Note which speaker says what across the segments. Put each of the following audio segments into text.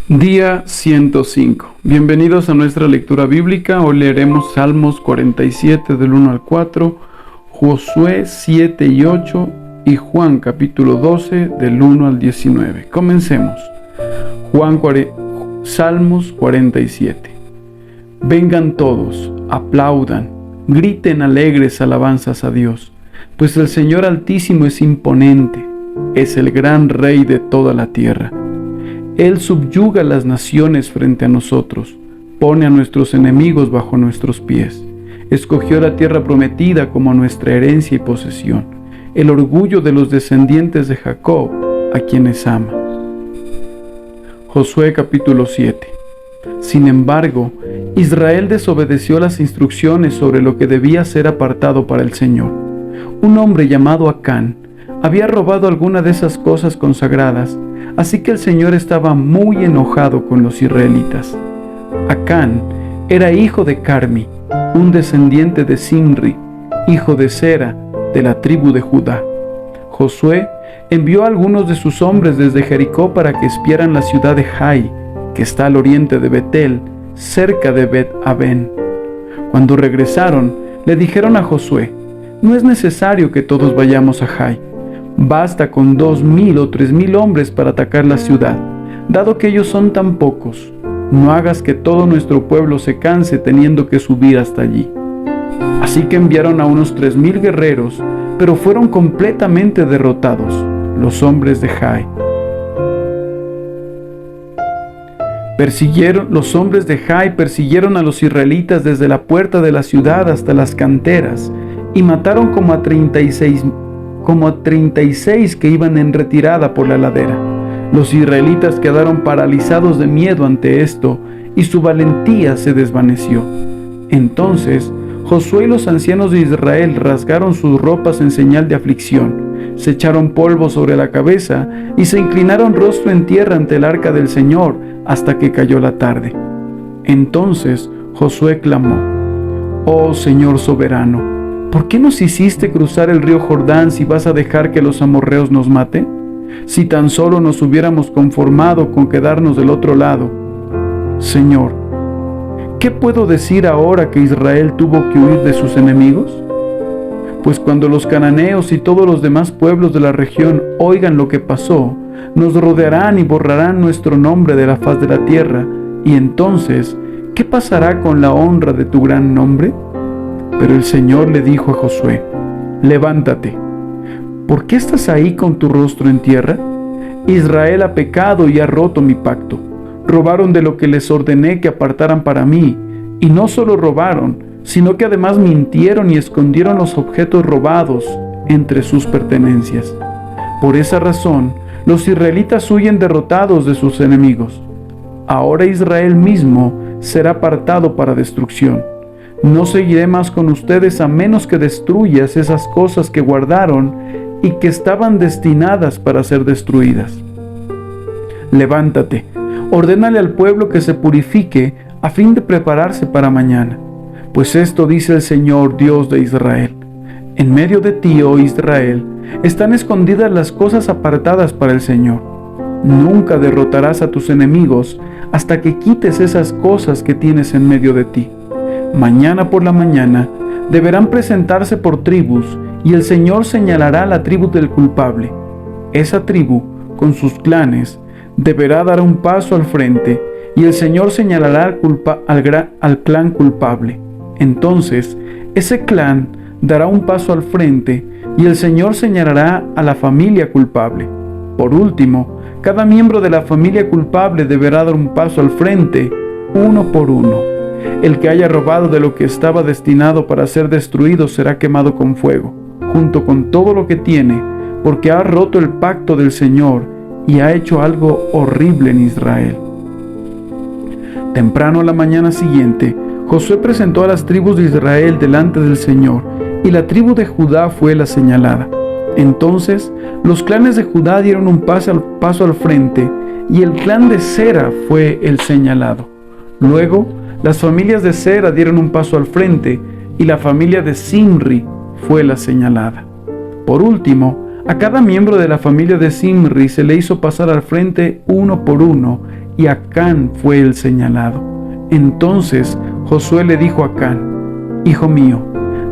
Speaker 1: Día 105. Bienvenidos a nuestra lectura bíblica. Hoy leeremos Salmos 47 del 1 al 4, Josué 7 y 8 y Juan capítulo 12 del 1 al 19. Comencemos. Salmos 47. Vengan todos, aplaudan, griten alegres alabanzas a Dios, pues el Señor Altísimo es imponente, es el gran Rey de toda la tierra. Él subyuga las naciones frente a nosotros, pone a nuestros enemigos bajo nuestros pies. Escogió la tierra prometida como nuestra herencia y posesión, el orgullo de los descendientes de Jacob, a quienes ama. Josué capítulo 7. Sin embargo, Israel desobedeció las instrucciones sobre lo que debía ser apartado para el Señor. Un hombre llamado Acán había robado alguna de esas cosas consagradas, así que el Señor estaba muy enojado con los israelitas. Acán era hijo de Carmi, un descendiente de Zimri, hijo de Sera, de la tribu de Judá. Josué envió a algunos de sus hombres desde Jericó para que espiaran la ciudad de Jai, que está al oriente de Betel, cerca de Bet-Aven. Cuando regresaron, le dijeron a Josué: no es necesario que todos vayamos a Jai. Basta con 2,000 o 3,000 hombres para atacar la ciudad, dado que ellos son tan pocos. No hagas que todo nuestro pueblo se canse teniendo que subir hasta allí. Así que enviaron a unos 3,000 guerreros, pero fueron completamente derrotados, los hombres de Jai. Los hombres de Jai persiguieron a los israelitas desde la puerta de la ciudad hasta las canteras y mataron como a 36 que iban en retirada por la ladera. Los israelitas quedaron paralizados de miedo ante esto y su valentía se desvaneció. Entonces Josué y los ancianos de Israel rasgaron sus ropas en señal de aflicción, se echaron polvo sobre la cabeza y se inclinaron rostro en tierra ante el arca del Señor hasta que cayó la tarde. Entonces Josué clamó: «Oh Señor soberano, ¿por qué nos hiciste cruzar el río Jordán si vas a dejar que los amorreos nos maten? Si tan solo nos hubiéramos conformado con quedarnos del otro lado. Señor, ¿qué puedo decir ahora que Israel tuvo que huir de sus enemigos? Pues cuando los cananeos y todos los demás pueblos de la región oigan lo que pasó, nos rodearán y borrarán nuestro nombre de la faz de la tierra, y entonces, ¿qué pasará con la honra de tu gran nombre?». Pero el Señor le dijo a Josué: «Levántate. ¿Por qué estás ahí con tu rostro en tierra? Israel ha pecado y ha roto mi pacto. Robaron de lo que les ordené que apartaran para mí, y no solo robaron, sino que además mintieron y escondieron los objetos robados entre sus pertenencias. Por esa razón, los israelitas huyen derrotados de sus enemigos. Ahora Israel mismo será apartado para destrucción. No seguiré más con ustedes a menos que destruyas esas cosas que guardaron y que estaban destinadas para ser destruidas. Levántate, ordénale al pueblo que se purifique a fin de prepararse para mañana. Pues esto dice el Señor, Dios de Israel: en medio de ti, oh Israel, están escondidas las cosas apartadas para el Señor. Nunca derrotarás a tus enemigos hasta que quites esas cosas que tienes en medio de ti. Mañana por la mañana deberán presentarse por tribus, y el Señor señalará la tribu del culpable. Esa tribu, con sus clanes, deberá dar un paso al frente, y el Señor señalará al clan culpable. Entonces, ese clan dará un paso al frente, y el Señor señalará a la familia culpable. Por último, cada miembro de la familia culpable deberá dar un paso al frente, uno por uno. El que haya robado de lo que estaba destinado para ser destruido será quemado con fuego, junto con todo lo que tiene, porque ha roto el pacto del Señor y ha hecho algo horrible en Israel». Temprano a la mañana siguiente, Josué presentó a las tribus de Israel delante del Señor, y la tribu de Judá fue la señalada. Entonces los clanes de Judá dieron un paso al frente, y el clan de Sera fue el señalado. Luego, las familias de Sera dieron un paso al frente, y la familia de Zimri fue la señalada. Por último, a cada miembro de la familia de Zimri se le hizo pasar al frente uno por uno, y Acán fue el señalado. Entonces Josué le dijo a Acán: Hijo mío,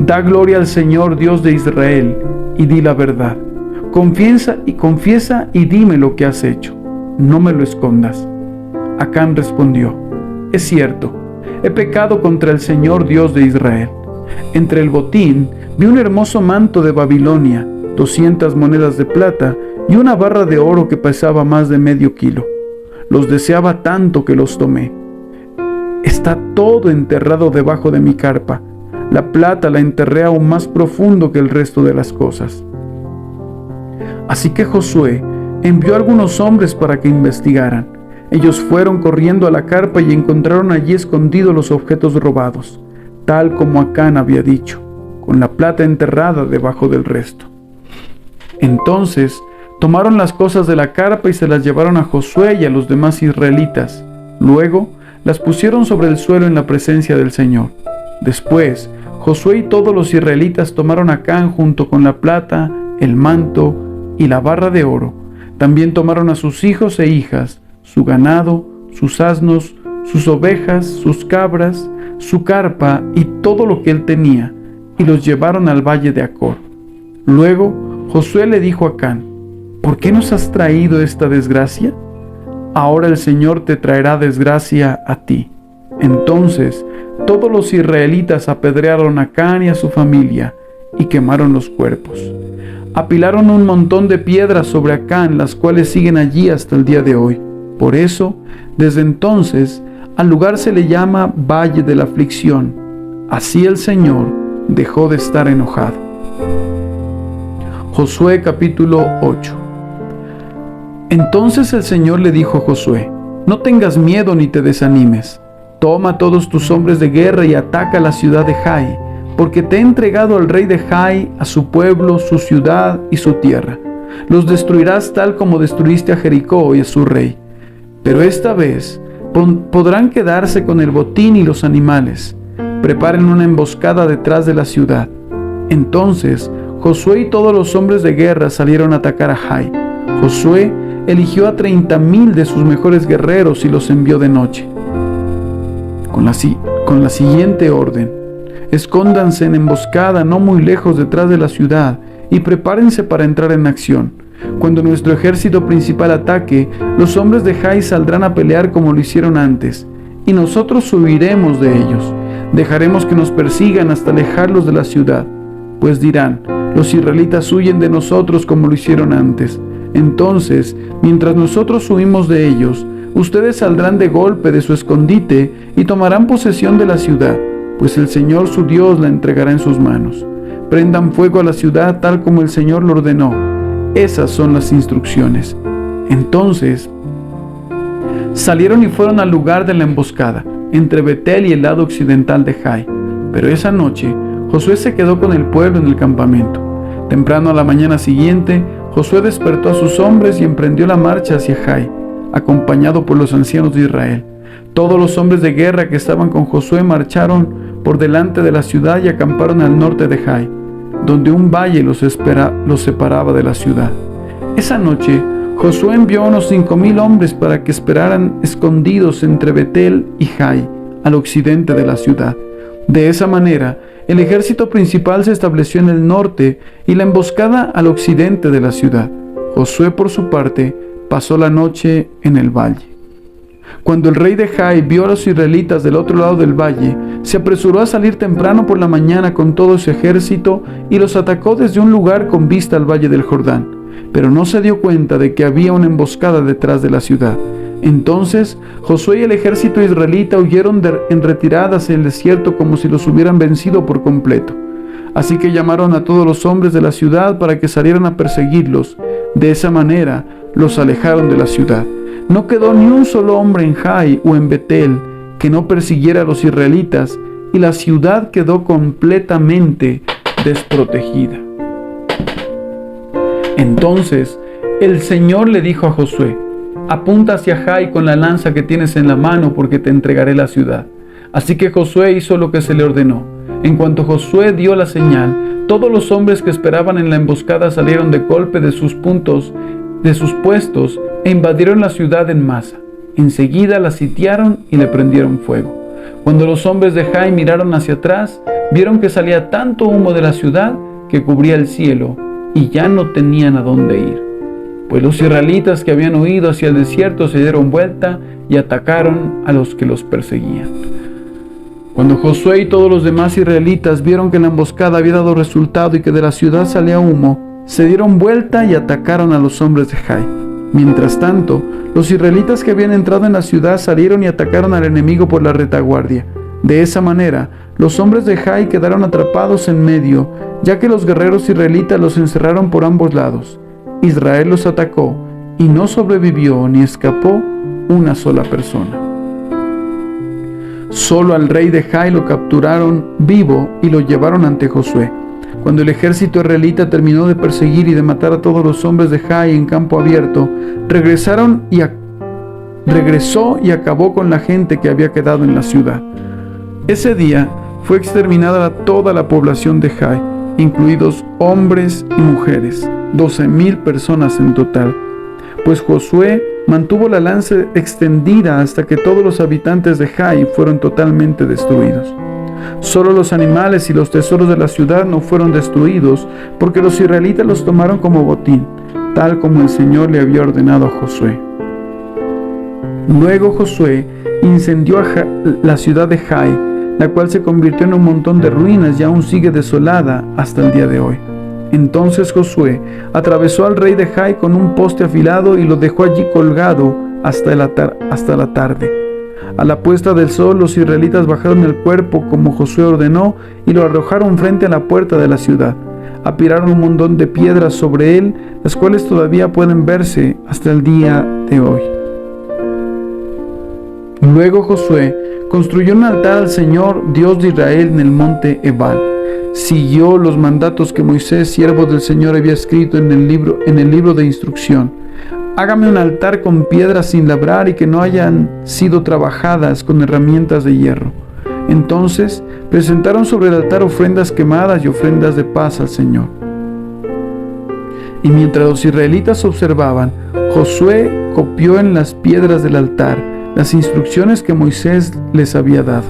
Speaker 1: da gloria al Señor Dios de Israel y di la verdad. Confiesa y dime lo que has hecho. No me lo escondas. Acán respondió: Es cierto, he pecado contra el Señor Dios de Israel. Entre el botín vi un hermoso manto de Babilonia, 200 monedas de plata y una barra de oro que pesaba más de medio kilo. Los deseaba tanto que los tomé. Está todo enterrado debajo de mi carpa. La plata la enterré aún más profundo que el resto de las cosas. Así que Josué envió a algunos hombres para que investigaran. Ellos fueron corriendo a la carpa y encontraron allí escondidos los objetos robados, tal como Acán había dicho, con la plata enterrada debajo del resto. Entonces tomaron las cosas de la carpa y se las llevaron a Josué y a los demás israelitas. Luego las pusieron sobre el suelo en la presencia del Señor. Después Josué y todos los israelitas tomaron a Acán junto con la plata, el manto y la barra de oro. También tomaron a sus hijos e hijas, su ganado, sus asnos, sus ovejas, sus cabras, su carpa y todo lo que él tenía, y los llevaron al valle de Acor. Luego Josué le dijo a Acán: ¿Por qué nos has traído esta desgracia? Ahora el Señor te traerá desgracia a ti. Entonces todos los israelitas apedrearon a Acán y a su familia y quemaron los cuerpos. Apilaron un montón de piedras sobre Acán, las cuales siguen allí hasta el día de hoy. Por eso, desde entonces, al lugar se le llama Valle de la Aflicción. Así el Señor dejó de estar enojado. Josué capítulo 8. Entonces el Señor le dijo a Josué: No tengas miedo ni te desanimes. Toma todos tus hombres de guerra y ataca la ciudad de Jai, porque te he entregado al rey de Jai, a su pueblo, su ciudad y su tierra. Los destruirás tal como destruiste a Jericó y a su rey. Pero esta vez podrán quedarse con el botín y los animales. Preparen una emboscada detrás de la ciudad. Entonces Josué y todos los hombres de guerra salieron a atacar a Jai. Josué eligió a 30,000 de sus mejores guerreros y los envió de noche, con la siguiente orden: escóndanse en emboscada no muy lejos detrás de la ciudad y prepárense para entrar en acción. Cuando nuestro ejército principal ataque, los hombres de Jai saldrán a pelear como lo hicieron antes, y nosotros huiremos de ellos. Dejaremos que nos persigan hasta alejarlos de la ciudad, pues dirán: los israelitas huyen de nosotros como lo hicieron antes. Entonces, mientras nosotros huimos de ellos, ustedes saldrán de golpe de su escondite y tomarán posesión de la ciudad, pues el Señor su Dios la entregará en sus manos. Prendan fuego a la ciudad tal como el Señor lo ordenó. Esas son las instrucciones. Entonces salieron y fueron al lugar de la emboscada, entre Betel y el lado occidental de Jai. Pero esa noche Josué se quedó con el pueblo en el campamento. Temprano a la mañana siguiente, Josué despertó a sus hombres y emprendió la marcha hacia Jai, acompañado por los ancianos de Israel. Todos los hombres de guerra que estaban con Josué marcharon por delante de la ciudad y acamparon al norte de Jai, donde un valle los separaba de la ciudad. Esa noche, Josué envió unos 5,000 hombres para que esperaran escondidos entre Betel y Jai, al occidente de la ciudad. De esa manera, el ejército principal se estableció en el norte y la emboscada al occidente de la ciudad. Josué, por su parte, pasó la noche en el valle. Cuando el rey de Jai vio a los israelitas del otro lado del valle, se apresuró a salir temprano por la mañana con todo su ejército y los atacó desde un lugar con vista al valle del Jordán, pero no se dio cuenta de que había una emboscada detrás de la ciudad. Entonces Josué y el ejército israelita huyeron en retirada hacia el desierto como si los hubieran vencido por completo. Así que llamaron a todos los hombres de la ciudad para que salieran a perseguirlos. De esa manera los alejaron de la ciudad. No quedó ni un solo hombre en Jai o en Betel que no persiguiera a los israelitas, y la ciudad quedó completamente desprotegida. Entonces el Señor le dijo a Josué: apunta hacia Jai con la lanza que tienes en la mano, porque te entregaré la ciudad. Así que Josué hizo lo que se le ordenó. En cuanto Josué dio la señal, todos los hombres que esperaban en la emboscada salieron de golpe de sus puestos e invadieron la ciudad en masa. Enseguida la sitiaron y le prendieron fuego. Cuando los hombres de Jai miraron hacia atrás, vieron que salía tanto humo de la ciudad que cubría el cielo y ya no tenían a dónde ir. Pues los israelitas que habían huido hacia el desierto se dieron vuelta y atacaron a los que los perseguían. Cuando Josué y todos los demás israelitas vieron que la emboscada había dado resultado y que de la ciudad salía humo, se dieron vuelta y atacaron a los hombres de Jai. Mientras tanto, los israelitas que habían entrado en la ciudad salieron y atacaron al enemigo por la retaguardia. De esa manera, los hombres de Jai quedaron atrapados en medio, ya que los guerreros israelitas los encerraron por ambos lados. Israel los atacó y no sobrevivió ni escapó una sola persona. Solo al rey de Jai lo capturaron vivo y lo llevaron ante Josué. Cuando el ejército israelita terminó de perseguir y de matar a todos los hombres de Jai en campo abierto, regresó y acabó con la gente que había quedado en la ciudad. Ese día fue exterminada toda la población de Jai, incluidos hombres y mujeres, 12,000 personas en total, pues Josué mantuvo la lanza extendida hasta que todos los habitantes de Jai fueron totalmente destruidos. Solo los animales y los tesoros de la ciudad no fueron destruidos, porque los israelitas los tomaron como botín, tal como el Señor le había ordenado a Josué. Luego Josué incendió la ciudad de Jai, la cual se convirtió en un montón de ruinas y aún sigue desolada hasta el día de hoy. Entonces Josué atravesó al rey de Jai con un poste afilado y lo dejó allí colgado hasta la tarde. A la puesta del sol, los israelitas bajaron el cuerpo como Josué ordenó y lo arrojaron frente a la puerta de la ciudad. Apilaron un montón de piedras sobre él, las cuales todavía pueden verse hasta el día de hoy. Luego Josué construyó un altar al Señor, Dios de Israel, en el monte Ebal. Siguió los mandatos que Moisés, siervo del Señor, había escrito en el libro de instrucción. Hágame un altar con piedras sin labrar y que no hayan sido trabajadas con herramientas de hierro. Entonces presentaron sobre el altar ofrendas quemadas y ofrendas de paz al Señor. Y mientras los israelitas observaban, Josué copió en las piedras del altar las instrucciones que Moisés les había dado.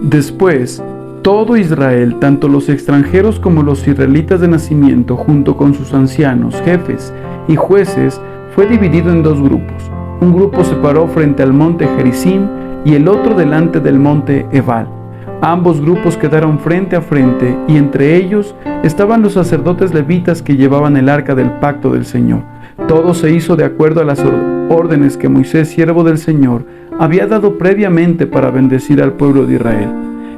Speaker 1: Después, todo Israel, tanto los extranjeros como los israelitas de nacimiento, junto con sus ancianos, jefes y jueces, fue dividido en dos grupos. Un grupo se paró frente al monte Gerizim y el otro delante del monte Ebal. Ambos grupos quedaron frente a frente y entre ellos estaban los sacerdotes levitas que llevaban el arca del pacto del Señor. Todo se hizo de acuerdo a las órdenes que Moisés, siervo del Señor, había dado previamente para bendecir al pueblo de Israel.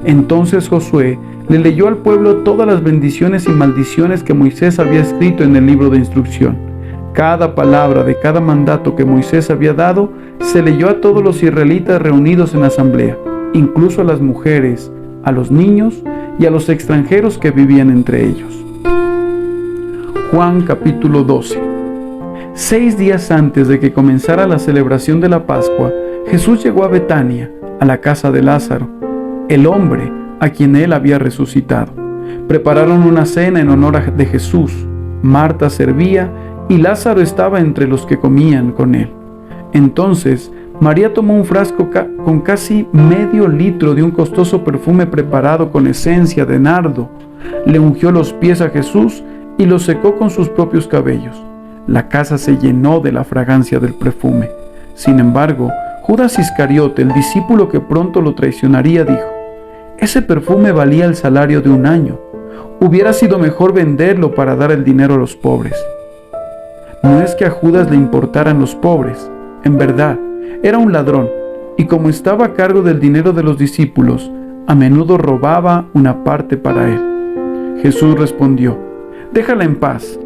Speaker 1: Entonces Josué le leyó al pueblo todas las bendiciones y maldiciones que Moisés había escrito en el libro de instrucción. Cada palabra de cada mandato que Moisés había dado se leyó a todos los israelitas reunidos en la asamblea, incluso a las mujeres, a los niños y a los extranjeros que vivían entre ellos. Juan capítulo 12. 6 días antes de que comenzara la celebración de la Pascua, Jesús llegó a Betania, a la casa de Lázaro, el hombre a quien él había resucitado. Prepararon una cena en honor de Jesús. Marta servía y Lázaro estaba entre los que comían con él. Entonces María tomó un frasco con casi medio litro de un costoso perfume preparado con esencia de nardo. Le ungió los pies a Jesús y los secó con sus propios cabellos. La casa se llenó de la fragancia del perfume. Sin embargo, Judas Iscariote, el discípulo que pronto lo traicionaría, dijo: «Ese perfume valía el salario de un año. Hubiera sido mejor venderlo para dar el dinero a los pobres». No es que a Judas le importaran los pobres. En verdad, era un ladrón, y como estaba a cargo del dinero de los discípulos, a menudo robaba una parte para él. Jesús respondió: «Déjala en paz.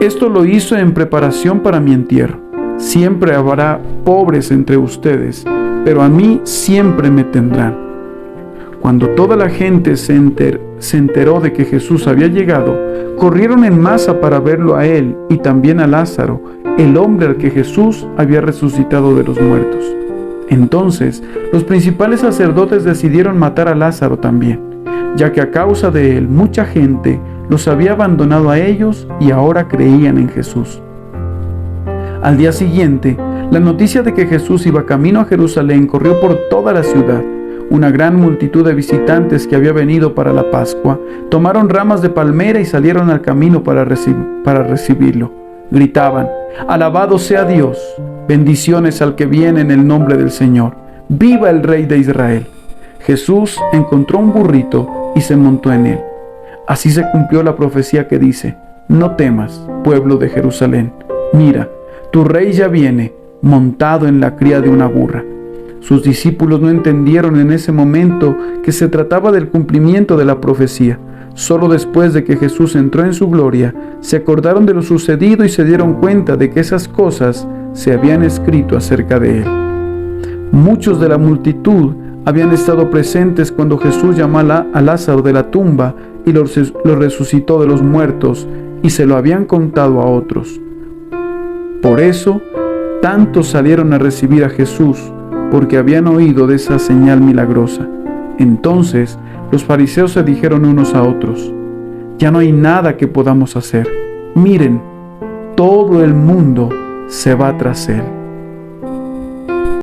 Speaker 1: Esto lo hizo en preparación para mi entierro. Siempre habrá pobres entre ustedes, pero a mí siempre me tendrán». Cuando toda la gente se enteró de que Jesús había llegado, corrieron en masa para verlo a él y también a Lázaro, el hombre al que Jesús había resucitado de los muertos. Entonces, los principales sacerdotes decidieron matar a Lázaro también, ya que a causa de él mucha gente los había abandonado a ellos y ahora creían en Jesús. Al día siguiente, La noticia de que Jesús iba camino a Jerusalén corrió por toda la ciudad. Una gran multitud de visitantes que había venido para la Pascua tomaron ramas de palmera y salieron al camino para recibirlo. Gritaban: «Alabado sea Dios, bendiciones al que viene en el nombre del Señor, ¡viva el Rey de Israel!». Jesús encontró un burrito y se montó en él. Así se cumplió la profecía que dice: «No temas, pueblo de Jerusalén, mira, tu rey ya viene, montado en la cría de una burra». Sus discípulos no entendieron en ese momento que se trataba del cumplimiento de la profecía. Solo después de que Jesús entró en su gloria, se acordaron de lo sucedido y se dieron cuenta de que esas cosas se habían escrito acerca de él. Muchos de la multitud habían estado presentes cuando Jesús llamó a Lázaro de la tumba y lo resucitó de los muertos, y se lo habían contado a otros. Por eso, tantos salieron a recibir a Jesús, porque habían oído de esa señal milagrosa. Entonces los fariseos se dijeron unos a otros: «Ya no hay nada que podamos hacer. Miren, todo el mundo se va tras él».